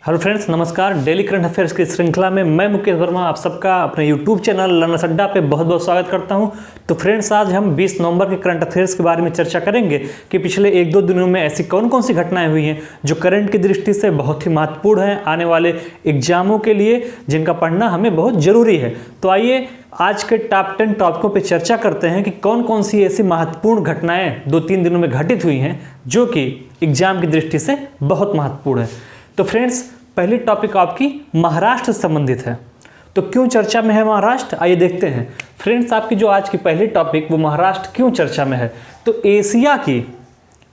Hello friends, नमस्कार। Daily current affairs की श्रृंखला में मैं मुकेश वर्मा आप सबका अपने यूट्यूब चैनल लर्नर्स अड्डा पे बहुत बहुत स्वागत करता हूं। तो फ्रेंड्स, आज हम 20 नवंबर के करंट अफेयर्स के बारे में चर्चा करेंगे कि पिछले 1-2 दिनों में ऐसी कौन कौन सी घटनाएं हुई हैं जो करंट की दृष्टि से बहुत ही महत्वपूर्ण हैं आने वाले एग्जामों के लिए, जिनका पढ़ना हमें बहुत ज़रूरी है। तो आइए आज के टॉप 10 टॉपिकों पर चर्चा करते हैं कि कौन कौन सी ऐसी महत्वपूर्ण घटनाएँ 2-3 दिनों में घटित हुई हैं जो कि एग्जाम की दृष्टि से बहुत महत्वपूर्ण है। तो फ्रेंड्स, पहली टॉपिक आपकी महाराष्ट्र से संबंधित है। तो क्यों चर्चा में है महाराष्ट्र, आइए देखते हैं। फ्रेंड्स, आपकी जो आज की पहली टॉपिक वो महाराष्ट्र क्यों चर्चा में है। तो एशिया की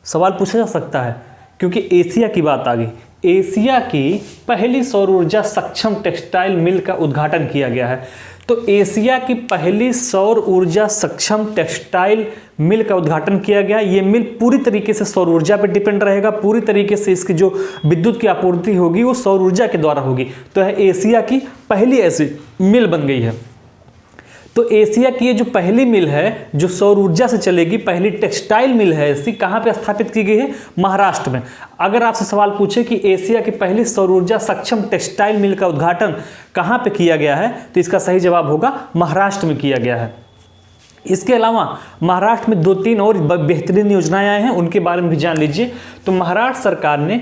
सवाल पूछा जा सकता है क्योंकि एशिया की बात आ गई। एशिया की पहली सौर ऊर्जा सक्षम टेक्सटाइल मिल का उद्घाटन किया गया है। तो एशिया की पहली सौर ऊर्जा सक्षम टेक्सटाइल मिल का उद्घाटन किया गया। ये मिल पूरी तरीके से सौर ऊर्जा पर डिपेंड रहेगा। पूरी तरीके से इसकी जो विद्युत की आपूर्ति होगी वो सौर ऊर्जा के द्वारा होगी। तो एशिया की पहली ऐसी मिल बन गई है। तो एशिया की ये जो पहली मिल है जो सौर ऊर्जा से चलेगी, पहली टेक्सटाइल मिल है ऐसी, कहाँ पे स्थापित की गई है? महाराष्ट्र में। अगर आपसे सवाल पूछे कि एशिया की पहली सौर ऊर्जा सक्षम टेक्सटाइल मिल का उद्घाटन कहाँ पे किया गया है, तो इसका सही जवाब होगा महाराष्ट्र में किया गया है। इसके अलावा महाराष्ट्र में 2-3 और बेहतरीन योजनाएं आए हैं, उनके बारे में भी जान लीजिए। तो महाराष्ट्र सरकार ने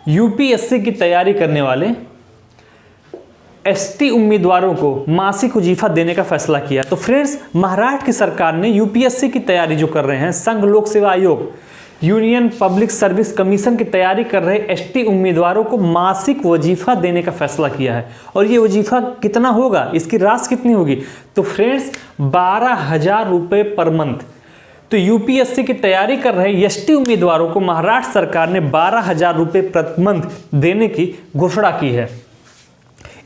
यूपीएससी की तैयारी करने वाले एसटी उम्मीदवारों को मासिक वजीफा देने का फैसला किया। तो फ्रेंड्स, महाराष्ट्र की सरकार ने यूपीएससी की तैयारी जो कर रहे हैं, संघ लोक सेवा आयोग, यूनियन पब्लिक सर्विस कमीशन की तैयारी कर रहे एसटी उम्मीदवारों को मासिक वजीफा देने का फैसला किया है। और ये वजीफा कितना होगा, इसकी राशि कितनी होगी? तो फ्रेंड्स, 12,000 रुपये पर मंथ। तो यूपीएससी की तैयारी कर रहे एसटी उम्मीदवारों को महाराष्ट्र सरकार ने 12,000 रुपये प्रति मंथ देने की घोषणा की है।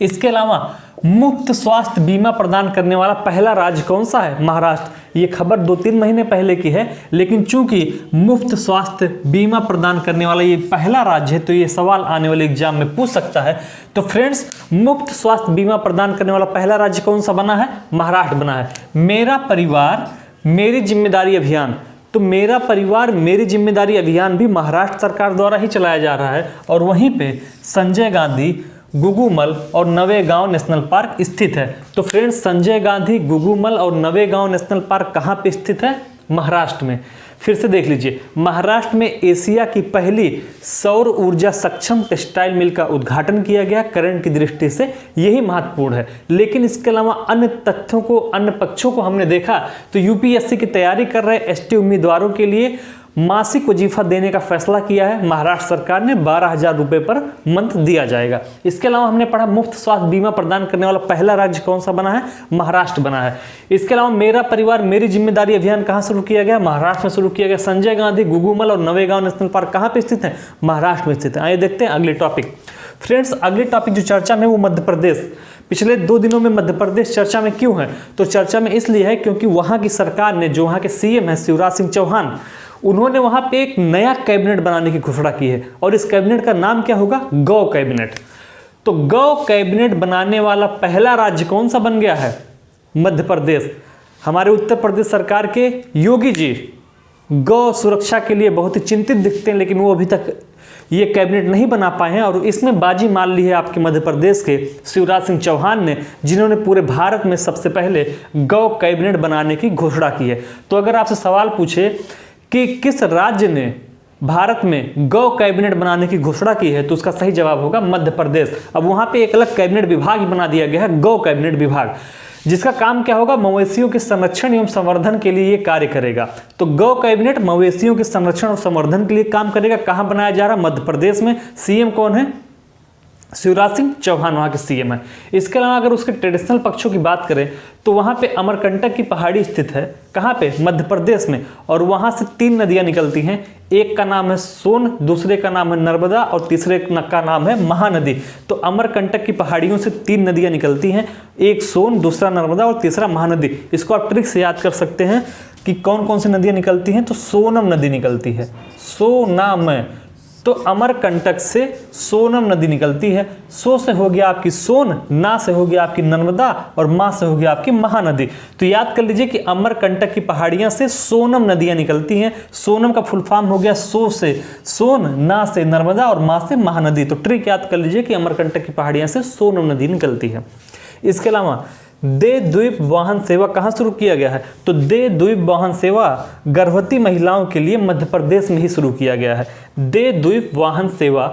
इसके अलावा मुफ्त स्वास्थ्य बीमा प्रदान करने वाला पहला राज्य कौन सा है? महाराष्ट्र। ये खबर 2-3 महीने पहले की है, लेकिन चूंकि मुफ्त स्वास्थ्य बीमा प्रदान करने वाला ये पहला राज्य है तो ये सवाल आने वाले एग्जाम में पूछ सकता है। तो फ्रेंड्स, मुफ्त स्वास्थ्य बीमा प्रदान करने वाला पहला राज्य कौन सा बना है? महाराष्ट्र बना है। मेरा परिवार मेरी जिम्मेदारी अभियान, तो मेरा परिवार मेरी जिम्मेदारी अभियान भी महाराष्ट्र सरकार द्वारा ही चलाया जा रहा है। और वहीं पे संजय गांधी गुगुमल और नवेगांव नेशनल पार्क स्थित है। तो फ्रेंड्स, संजय गांधी गुगुमल और नवेगांव नेशनल पार्क कहाँ पे स्थित है? महाराष्ट्र में। फिर से देख लीजिए, महाराष्ट्र में एशिया की पहली सौर ऊर्जा सक्षम टेक्सटाइल मिल का उद्घाटन किया गया। करंट की दृष्टि से यही महत्वपूर्ण है। लेकिन इसके अलावा अन्य तथ्यों को, अन्य पक्षों को हमने देखा तो यूपीएससी की तैयारी कर रहे एसटी उम्मीदवारों के लिए मासिक वजीफा देने का फैसला किया है महाराष्ट्र सरकार ने। 12,000 रुपये पर मंथ दिया जाएगा। इसके अलावा हमने पढ़ा मुफ्त स्वास्थ्य बीमा प्रदान करने वाला पहला राज्य कौन सा बना है? महाराष्ट्र बना है। इसके अलावा मेरा परिवार मेरी जिम्मेदारी अभियान कहाँ शुरू किया गया? महाराष्ट्र में शुरू किया गया। संजय गांधी गुगुमल और नवेगांव नेशनल पार्क कहाँ पे स्थित है? महाराष्ट्र में स्थित है। आइए देखते हैं अगले टॉपिक। फ्रेंड्स, अगले टॉपिक जो चर्चा में वो मध्य प्रदेश। पिछले 2 दिनों में मध्य प्रदेश चर्चा में क्यों है? तो चर्चा में इसलिए है क्योंकि वहाँ की सरकार ने, जो वहाँ के सीएम है शिवराज सिंह चौहान, उन्होंने वहां पे एक नया कैबिनेट बनाने की घोषणा की है। और इस कैबिनेट का नाम क्या होगा? गौ कैबिनेट। तो गौ कैबिनेट बनाने वाला पहला राज्य कौन सा बन गया है? मध्य प्रदेश। हमारे उत्तर प्रदेश सरकार के योगी जी गौ सुरक्षा के लिए बहुत ही चिंतित दिखते हैं, लेकिन वो अभी तक ये कैबिनेट नहीं बना पाए हैं। और इसमें बाजी मार ली है आपके मध्य प्रदेश के शिवराज सिंह चौहान ने, जिन्होंने पूरे भारत में सबसे पहले गौ कैबिनेट बनाने की घोषणा की है। तो अगर आपसे सवाल पूछे कि किस राज्य ने भारत में गौ कैबिनेट बनाने की घोषणा की है, तो उसका सही जवाब होगा मध्य प्रदेश। अब वहां पे एक अलग कैबिनेट विभाग बना दिया गया है, गौ कैबिनेट विभाग, जिसका काम क्या होगा? मवेशियों के संरक्षण एवं संवर्धन के लिए ये कार्य करेगा। तो गौ कैबिनेट मवेशियों के संरक्षण और संवर्धन के लिए काम करेगा। कहां बनाया जा रहा है? मध्य प्रदेश में। सीएम कौन है? शिवराज सिंह चौहान वहाँ के सीएम है। इसके अलावा अगर उसके ट्रेडिशनल पक्षों की बात करें तो वहाँ पे अमरकंटक की पहाड़ी स्थित है। कहाँ पे? मध्य प्रदेश में। और वहाँ से 3 नदियाँ निकलती हैं। एक का नाम है सोन, दूसरे का नाम है नर्मदा और तीसरे का नाम है महानदी। तो अमरकंटक की पहाड़ियों से 3 नदियाँ निकलती हैं, एक सोन, दूसरा नर्मदा और तीसरा महानदी। इसको आप ट्रिक से याद कर सकते हैं कि कौन कौन सी नदियाँ निकलती हैं। तो सोनम नदी निकलती है, सोनाम तो अमरकंटक से सोनम नदी निकलती है। सो से हो गया आपकी सोन, ना से हो गया आपकी नर्मदा और मा से हो गया आपकी महानदी। तो याद कर लीजिए कि अमरकंटक की पहाड़ियां से सोनम नदियां निकलती हैं। सोनम का फुल फॉर्म हो गया सो से सोन, ना से नर्मदा और मा से महानदी। तो ट्रिक याद कर लीजिए कि अमरकंटक की पहाड़ियां से सोनम नदी निकलती है। इसके अलावा दे द्वीप वाहन सेवा कहाँ शुरू किया गया है? तो दे द्वीप वाहन सेवा गर्भवती महिलाओं के लिए मध्य प्रदेश में ही शुरू किया गया है। दे द्वीप वाहन सेवा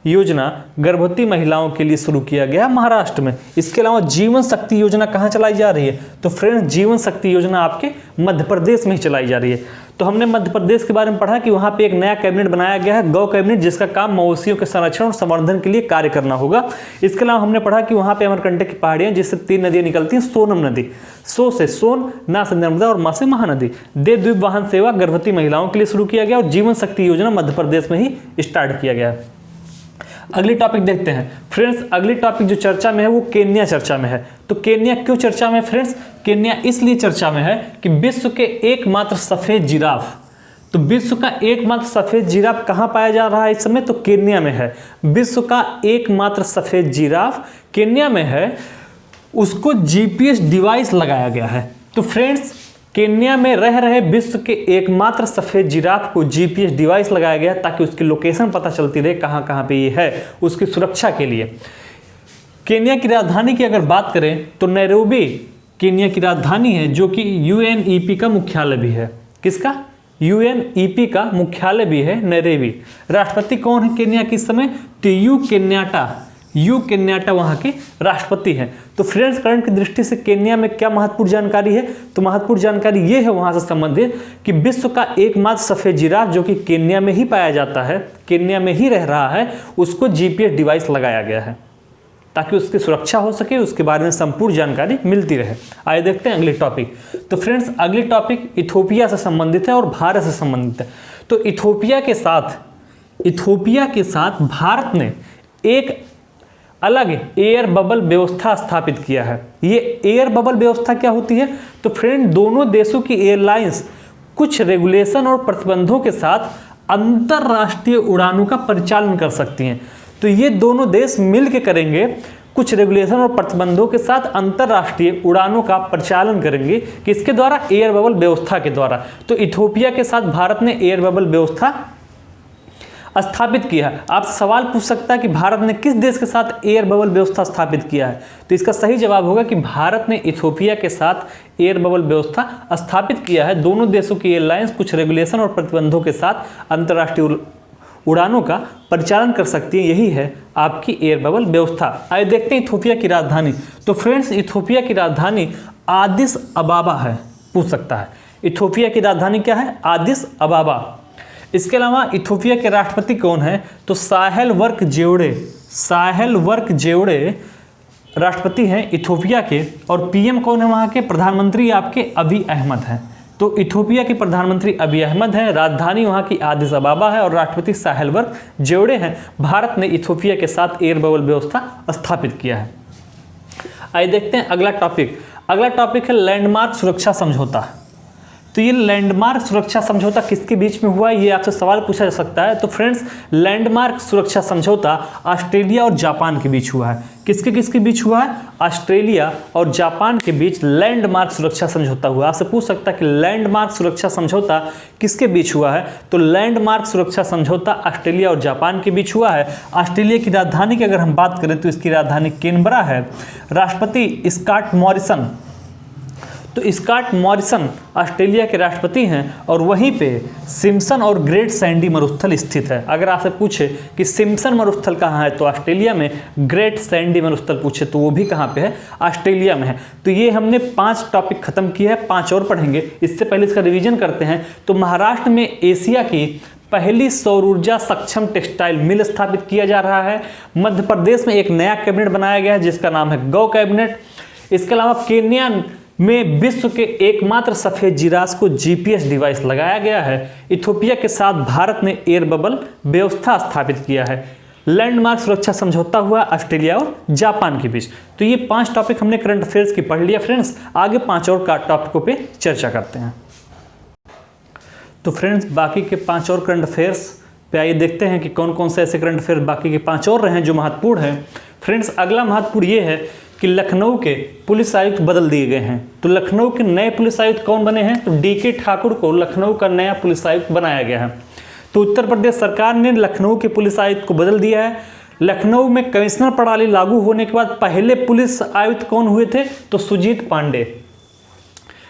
योजना गर्भवती महिलाओं के लिए शुरू किया गया महाराष्ट्र में। इसके अलावा जीवन शक्ति योजना कहाँ चलाई जा रही है? तो फ्रेंड्स जीवन शक्ति योजना आपके मध्य प्रदेश में ही चलाई जा रही है। तो हमने मध्य प्रदेश के बारे में पढ़ा कि वहाँ पे एक नया कैबिनेट बनाया गया है, गौ कैबिनेट, जिसका काम मवेशियों के संरक्षण और संवर्धन के लिए कार्य करना होगा। इसके अलावा हमने पढ़ा कि वहाँ पे अमरकंटक की पहाड़ियाँ जिससे 3 नदियाँ निकलती हैं, सोनम नदी, सो से सोन, ना से नर्मदा और मा से महानदी। दे द्वीप वाहन सेवा गर्भवती महिलाओं के लिए शुरू किया गया और जीवन शक्ति योजना मध्य प्रदेश में ही स्टार्ट किया गया है। अगली टॉपिक देखते हैं फ्रेंड्स। अगली टॉपिक जो चर्चा में है वो केन्या चर्चा में है। तो केन्या क्यों चर्चा में है फ्रेंड्स? केन्या इसलिए चर्चा में है कि विश्व के एकमात्र सफेद जिराफ, तो विश्व का एकमात्र सफेद जिराफ कहाँ पाया जा रहा है इस समय? तो केन्या में है। विश्व का एकमात्र सफेद जिराफ केन्या में है, उसको जीपीएस डिवाइस लगाया गया है। तो फ्रेंड्स केन्या में रह रहे विश्व के एकमात्र सफेद जिराफ को जीपीएस डिवाइस लगाया गया ताकि उसकी लोकेशन पता चलती रहे कहाँ कहाँ पे ये है, उसकी सुरक्षा के लिए। केन्या की राजधानी की अगर बात करें तो नैरोबी केन्या की राजधानी है, जो कि यूएनईपी का मुख्यालय भी है। किसका? यूएनईपी का मुख्यालय भी है नैरोबी। राष्ट्रपति कौन है केन्या के इस समय? तो यू केन्याटा वहाँ के राष्ट्रपति हैं। तो फ्रेंड्स करंट की दृष्टि से केन्या में क्या महत्वपूर्ण जानकारी है? तो महत्वपूर्ण जानकारी ये है वहाँ से संबंधित कि विश्व का एकमात्र सफेद जिराफ जो कि केन्या में ही पाया जाता है, केन्या में ही रह रहा है, उसको जीपीएस डिवाइस लगाया गया है ताकि उसकी सुरक्षा हो सके, उसके बारे में संपूर्ण जानकारी मिलती रहे। आइए देखते हैं अगली टॉपिक। तो फ्रेंड्स अगली टॉपिक इथोपिया से संबंधित है और भारत से संबंधित है। तो इथोपिया के साथ भारत ने एक अलग एयर बबल व्यवस्था स्थापित किया है। ये एयर बबल व्यवस्था क्या होती है? तो फ्रेंड दोनों देशों की एयरलाइंस कुछ रेगुलेशन और प्रतिबंधों के साथ अंतरराष्ट्रीय उड़ानों का परिचालन कर सकती हैं। तो ये दोनों देश मिलकर करेंगे, कुछ रेगुलेशन और प्रतिबंधों के साथ अंतरराष्ट्रीय उड़ानों का परिचालन करेंगे। किसके द्वारा? एयर बबल व्यवस्था के द्वारा। तो इथोपिया के साथ भारत ने एयर बबल व्यवस्था स्थापित किया है। आप सवाल पूछ सकता है कि भारत ने किस देश के साथ एयर बबल व्यवस्था स्थापित किया है? तो इसका सही जवाब होगा कि भारत ने इथोपिया के साथ एयर बबल व्यवस्था स्थापित किया है। दोनों देशों की एयरलाइंस कुछ रेगुलेशन और प्रतिबंधों के साथ अंतर्राष्ट्रीय उड़ानों का परिचालन कर सकती है। यही है आपकी एयर बबल व्यवस्था। आइए देखते हैं इथोपिया की राजधानी। तो फ्रेंड्स इथोपिया की राजधानी आदिस अबाबा है, पूछ सकता है। इथोपिया की राजधानी क्या है? आदिस अबाबा। इसके अलावा इथोपिया के राष्ट्रपति कौन है? तो साहेल वर्क जेवड़े राष्ट्रपति हैं इथोपिया के। और पीएम कौन है वहाँ के? प्रधानमंत्री आपके अबी अहमद हैं। तो इथोपिया के प्रधानमंत्री अबी अहमद हैं, राजधानी वहाँ की आदिस अबाबा है और राष्ट्रपति साहेल वर्क जेवड़े हैं। भारत ने इथोपिया के साथ एयर बबल व्यवस्था स्थापित किया है। आइए देखते हैं अगला टॉपिक। अगला टॉपिक है लैंडमार्क सुरक्षा समझौता। तो ये लैंडमार्क सुरक्षा समझौता किसके बीच में हुआ है? ये आपसे सवाल पूछा जा सकता है। तो फ्रेंड्स लैंडमार्क सुरक्षा समझौता ऑस्ट्रेलिया और जापान के बीच हुआ है। किसके बीच हुआ है? ऑस्ट्रेलिया और जापान के बीच लैंडमार्क सुरक्षा समझौता हुआ। आपसे पूछ सकता है कि लैंडमार्क सुरक्षा समझौता किसके बीच हुआ है? तो लैंडमार्क सुरक्षा समझौता ऑस्ट्रेलिया और जापान के बीच हुआ है। ऑस्ट्रेलिया की राजधानी की अगर हम बात करें तो इसकी राजधानी कैनबरा है। राष्ट्रपति स्कॉट मॉरिसन, तो स्कॉट मॉरिसन ऑस्ट्रेलिया के राष्ट्रपति हैं और वहीं पे सिम्पसन और ग्रेट सैंडी मरुस्थल स्थित है। अगर आपसे पूछे कि सिम्पसन मरुस्थल कहाँ है तो ऑस्ट्रेलिया में, ग्रेट सैंडी मरुस्थल पूछे तो वो भी कहाँ पे है? ऑस्ट्रेलिया में है। तो ये हमने 5 टॉपिक खत्म किए हैं, 5 और पढ़ेंगे। इससे पहले इसका रिवीजन करते हैं। तो महाराष्ट्र में एशिया की पहली सौर ऊर्जा सक्षम टेक्सटाइल मिल स्थापित किया जा रहा है। मध्य प्रदेश में एक नया कैबिनेट बनाया गया है जिसका नाम है गौ कैबिनेट। इसके अलावा केन्या में विश्व के एकमात्र सफेद जिराफ को जीपीएस डिवाइस लगाया गया है। इथोपिया के साथ भारत ने एयर बबल व्यवस्था स्थापित किया है। लैंडमार्क सुरक्षा समझौता हुआ ऑस्ट्रेलिया और जापान के बीच। तो ये 5 टॉपिक हमने करंट अफेयर्स की पढ़ लिया फ्रेंड्स। आगे 5 और टॉपिकों पे चर्चा करते हैं। तो फ्रेंड्स बाकी के 5 और करंट अफेयर्स पे आइए देखते हैं कि कौन कौन से ऐसे करंट अफेयर बाकी के 5 और रहे हैं जो महत्वपूर्ण हैं। फ्रेंड्स, अगला महत्वपूर्ण ये है कि लखनऊ के पुलिस आयुक्त बदल दिए गए हैं। तो लखनऊ के नए पुलिस आयुक्त कौन बने हैं? तो DK ठाकुर को लखनऊ का नया पुलिस आयुक्त बनाया गया है। तो उत्तर प्रदेश सरकार ने लखनऊ के पुलिस आयुक्त को बदल दिया है। लखनऊ में कमिश्नर प्रणाली लागू होने के बाद पहले पुलिस आयुक्त कौन हुए थे? तो सुजीत पांडे।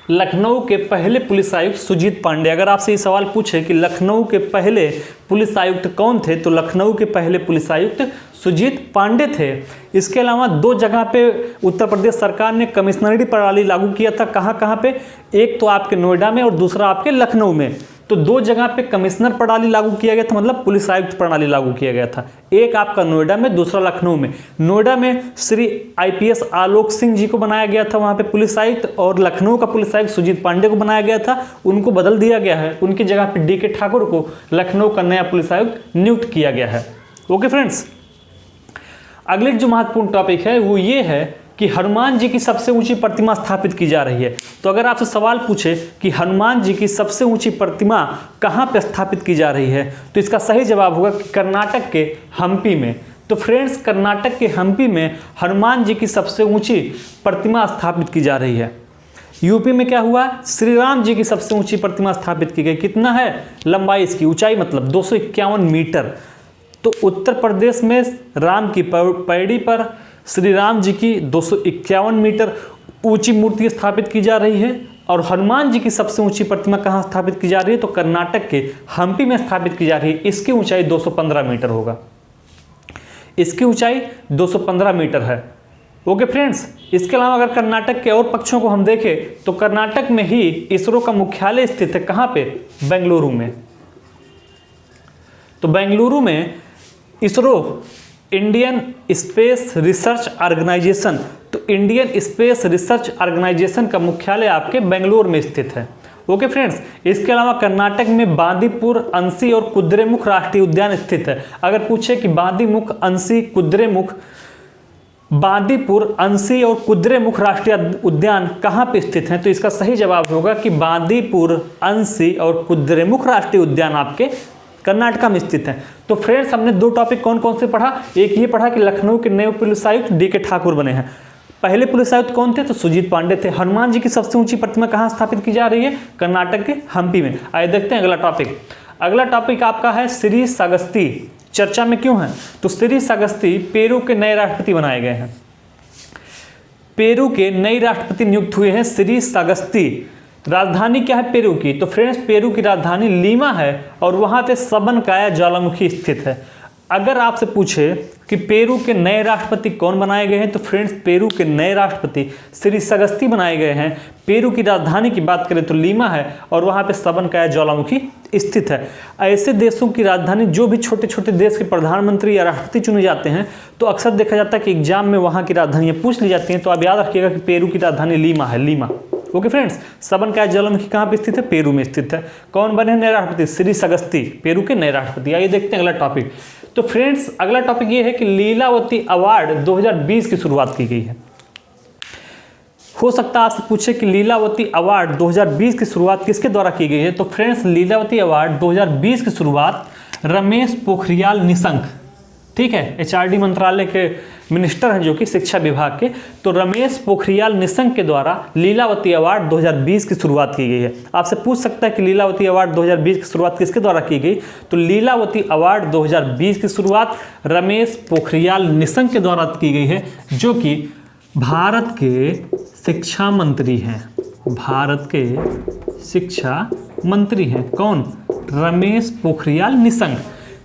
लखनऊ के पहले पुलिस आयुक्त सुजीत पांडे। अगर आपसे ये सवाल पूछे कि लखनऊ के पहले पुलिस आयुक्त कौन थे, तो लखनऊ के पहले पुलिस आयुक्त सुजीत पांडे थे। इसके अलावा 2 जगह पे उत्तर प्रदेश सरकार ने कमिश्नरी प्रणाली लागू किया था। कहाँ कहाँ पे? एक तो आपके नोएडा में और दूसरा आपके लखनऊ में। तो 2 जगह पे कमिश्नर प्रणाली लागू किया गया था, मतलब पुलिस आयुक्त प्रणाली लागू किया गया था। एक आपका नोएडा में, दूसरा लखनऊ में। नोएडा में श्री IPS आलोक सिंह जी को बनाया गया था वहाँ पे पुलिस आयुक्त, और लखनऊ का पुलिस आयुक्त सुजीत पांडे को बनाया गया था। उनको बदल दिया गया है। उनकी जगह पे DK ठाकुर को लखनऊ का नया पुलिस आयुक्त नियुक्त किया गया है। ओके फ्रेंड्स, अगले जो महत्वपूर्ण टॉपिक है वो ये है कि हनुमान जी की सबसे ऊंची प्रतिमा स्थापित की जा रही है। तो अगर आपसे सवाल पूछे कि हनुमान जी की सबसे ऊंची प्रतिमा कहाँ पे स्थापित की जा रही है, तो इसका सही जवाब होगा कि कर्नाटक के हम्पी में। तो फ्रेंड्स, कर्नाटक के हम्पी में हनुमान जी की सबसे ऊंची प्रतिमा स्थापित की जा रही है। यूपी में क्या हुआ? श्री राम जी की सबसे ऊंची प्रतिमा स्थापित की गई। कितना है लंबाई इसकी? ऊंचाई मतलब 251 मीटर। तो उत्तर प्रदेश में राम की पैड़ी पर श्री राम जी की 251 मीटर ऊंची मूर्ति स्थापित की जा रही है। और हनुमान जी की सबसे ऊंची प्रतिमा कहाँ स्थापित की जा रही है? तो कर्नाटक के हम्पी में स्थापित की जा रही है। इसकी ऊंचाई 215 मीटर होगा। इसकी ऊंचाई 215 मीटर है। ओके फ्रेंड्स, इसके अलावा अगर कर्नाटक के और पक्षों को हम देखें तो कर्नाटक में ही इसरो का मुख्यालय स्थित है। कहाँ पे? बेंगलुरु में। तो बेंगलुरु में ISRO, Indian Space Research Organisation, तो इंडियन स्पेस रिसर्च ऑर्गेनाइजेशन का मुख्यालय आपके बेंगलुरु में स्थित है। ओके फ्रेंड्स, इसके अलावा कर्नाटक में बांदीपुर, अंसी और कुद्रेमुख राष्ट्रीय उद्यान स्थित है। अगर पूछे कि बांदीपुर, अंसी और कुद्रेमुख राष्ट्रीय उद्यान कहाँ पे स्थित हैं, तो इसका सही जवाब होगा कि बांदीपुर, अंसी और कुद्रेमुख राष्ट्रीय उद्यान आपके कर्नाटक में स्थित है। तो फ्रेंड्स, हमने 2 टॉपिक कौन कौन से पढ़ा? एक ये पढ़ा कि लखनऊ के नए पुलिस आयुक्त DK ठाकुर बने हैं। पहले पुलिस आयुक्त कौन थे? तो सुजीत पांडे थे। हनुमान जी की सबसे ऊंची प्रतिमा कहाँ स्थापित की जा रही है? कर्नाटक के हम्पी में। आइए देखते हैं अगला टॉपिक। अगला टॉपिक आपका है श्री अगस्ती। चर्चा में क्यों है? तो श्री अगस्ती पेरू के नए राष्ट्रपति बनाए गए हैं। पेरू के नए राष्ट्रपति नियुक्त हुए हैं श्री अगस्ती। राजधानी क्या है पेरू की? तो फ्रेंड्स, पेरू की राजधानी लीमा है और वहाँ पे सबनकाया ज्वालामुखी स्थित है। अगर आपसे पूछे कि पेरू के नए राष्ट्रपति कौन बनाए गए हैं, तो फ्रेंड्स, पेरू के नए राष्ट्रपति श्री अगस्ती बनाए गए हैं। पेरू की राजधानी की बात करें तो लीमा है और वहाँ पे सबनकाया ज्वालामुखी स्थित है। ऐसे देशों की राजधानी, जो भी छोटे छोटे देश के प्रधानमंत्री या राष्ट्रपति चुने जाते हैं, तो अक्सर देखा जाता है कि एग्जाम में वहाँ की राजधानियाँ पूछ ली जाती हैं। तो आप याद रखिएगा कि पेरू की राजधानी लीमा है, लीमा। ओके फ्रेंड्स, सबनकाया ज्वालामुखी कहाँ पे स्थित है? पेरू में स्थित है। कौन बने नए राष्ट्रपति? श्री अगस्ती, पेरू के नए राष्ट्रपति। आइए देखते हैं अगला टॉपिक। तो फ्रेंड्स, अगला टॉपिक ये है कि लीलावती अवार्ड 2020 की शुरुआत की गई है। हो सकता है आपसे पूछे कि लीलावती अवार्ड 2020 की शुरुआत किसके द्वारा की गई है? तो फ्रेंड्स, लीलावती अवार्ड 2020 की शुरुआत रमेश पोखरियाल निशंक, ठीक है, HRD मंत्रालय के मिनिस्टर हैं जो कि शिक्षा विभाग के, तो रमेश पोखरियाल निशंक के द्वारा लीलावती अवार्ड 2020 की शुरुआत की गई है। आपसे पूछ सकता है कि लीलावती अवार्ड 2020 की शुरुआत किसके द्वारा की गई? तो लीलावती अवार्ड 2020 की शुरुआत रमेश पोखरियाल निशंक के द्वारा की गई है, जो कि भारत के शिक्षा मंत्री हैं। भारत के शिक्षा मंत्री हैं कौन? रमेश पोखरियाल निशंक।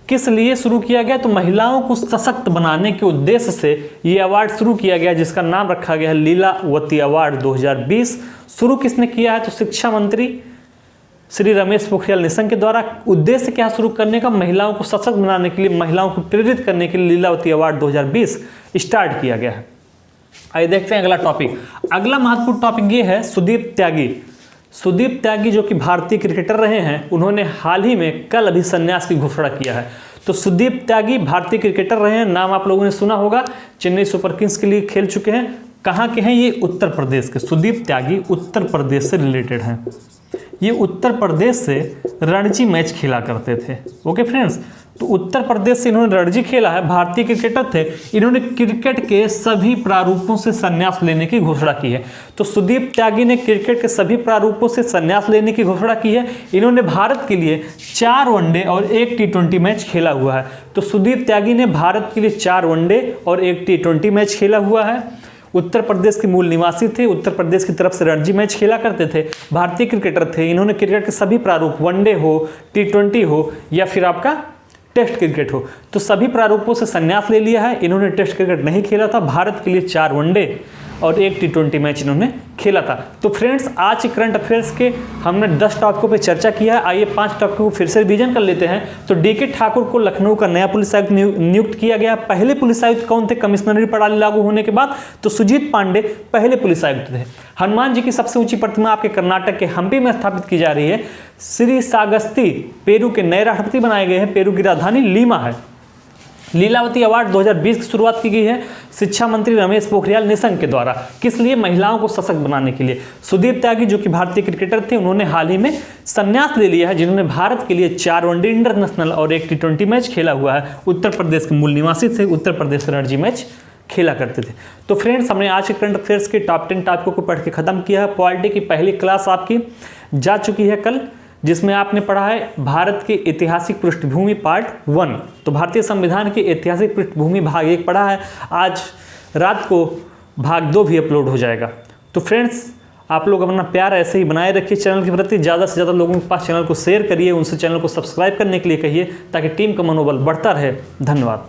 किस लिए शुरू किया गया? तो महिलाओं को सशक्त बनाने के उद्देश्य से ये अवार्ड शुरू किया गया, जिसका नाम रखा गया है लीलावती अवार्ड 2020। शुरू किसने किया है? तो शिक्षा मंत्री श्री रमेश पोखरियाल निशंक के द्वारा। उद्देश्य क्या शुरू करने का? महिलाओं को सशक्त बनाने के लिए, महिलाओं को प्रेरित करने के लिए लीलावती अवार्ड 2020 स्टार्ट किया गया है। आइए देखते हैं अगला टॉपिक। अगला महत्वपूर्ण टॉपिक ये है सुदीप त्यागी। सुदीप त्यागी जो कि भारतीय क्रिकेटर रहे हैं, उन्होंने हाल ही में कल अभी संन्यास की घोषणा किया है। तो सुदीप त्यागी भारतीय क्रिकेटर रहे हैं, नाम आप लोगों ने सुना होगा, चेन्नई सुपर किंग्स के लिए खेल चुके हैं। कहाँ के हैं ये? उत्तर प्रदेश के। सुदीप त्यागी उत्तर प्रदेश से रिलेटेड हैं। ये उत्तर प्रदेश से रणजी मैच खेला करते थे। ओके फ्रेंड्स, तो उत्तर प्रदेश से इन्होंने रणजी खेला है, भारतीय क्रिकेटर थे। इन्होंने क्रिकेट के सभी प्रारूपों से संन्यास लेने की घोषणा की है। तो सुदीप त्यागी ने क्रिकेट के सभी प्रारूपों से संन्यास लेने की घोषणा की है। इन्होंने भारत के लिए 4 वनडे और 1 T20 मैच खेला हुआ है। तो सुदीप त्यागी ने भारत के लिए 4 वनडे और 1 T20 मैच खेला हुआ है। उत्तर प्रदेश के मूल निवासी थे, उत्तर प्रदेश की तरफ से रणजी मैच खेला करते थे, भारतीय क्रिकेटर थे। इन्होंने क्रिकेट के सभी प्रारूप, वनडे हो, T20 हो या फिर आपका टेस्ट क्रिकेट हो, तो सभी प्रारूपों से संन्यास ले लिया है। इन्होंने टेस्ट क्रिकेट नहीं खेला था। भारत के लिए 4 वनडे और 1 T20 मैच इन्होंने खेला था। तो फ्रेंड्स, आज करंट अफेयर्स के हमने 10 टॉपिकों पे चर्चा किया है। आइए 5 टॉपिकों को फिर से रिवीजन कर लेते हैं। तो डीके ठाकुर को लखनऊ का नया पुलिस आयुक्त नियुक्त किया गया। पहले पुलिस आयुक्त कौन थे कमिश्नरी प्रणाली लागू होने के बाद? तो सुजीत पांडे पहले पुलिस आयुक्त थे। हनुमान जी की सबसे ऊंची प्रतिमा आपके कर्नाटक के हम्पी में स्थापित की जा रही है। श्री सागस्ती पेरू के नए राष्ट्रपति बनाए गए हैं। पेरू की राजधानी लीमा है। लीलावती अवार्ड 2020 की शुरुआत की गई है शिक्षा मंत्री रमेश पोखरियाल निशंक के द्वारा। किस लिए? महिलाओं को सशक्त बनाने के लिए। सुदीप त्यागी जो कि भारतीय क्रिकेटर थे, उन्होंने हाल ही में संन्यास ले लिया है, जिन्होंने भारत के लिए 4 वनडे इंटरनेशनल और 1 T20 मैच खेला हुआ है। उत्तर प्रदेश के मूल निवासी थे, उत्तर प्रदेश से रणजी मैच खेला करते थे। तो फ्रेंड्स, हमने आज के करंट अफेयर्स के टॉप 10 टॉपिकों को पढ़ के खत्म किया है। पॉलिटी की पहली क्लास आपकी जा चुकी है कल, जिसमें आपने पढ़ा है भारत की ऐतिहासिक पृष्ठभूमि पार्ट 1। तो भारतीय संविधान की ऐतिहासिक पृष्ठभूमि भाग 1 पढ़ा है। आज रात को भाग 2 भी अपलोड हो जाएगा। तो फ्रेंड्स, आप लोग अपना प्यार ऐसे ही बनाए रखिए चैनल के प्रति। ज़्यादा से ज़्यादा लोगों के पास चैनल को शेयर करिए, उनसे चैनल को सब्सक्राइब करने के लिए कहिए, ताकि टीम का मनोबल बढ़ता रहे। धन्यवाद।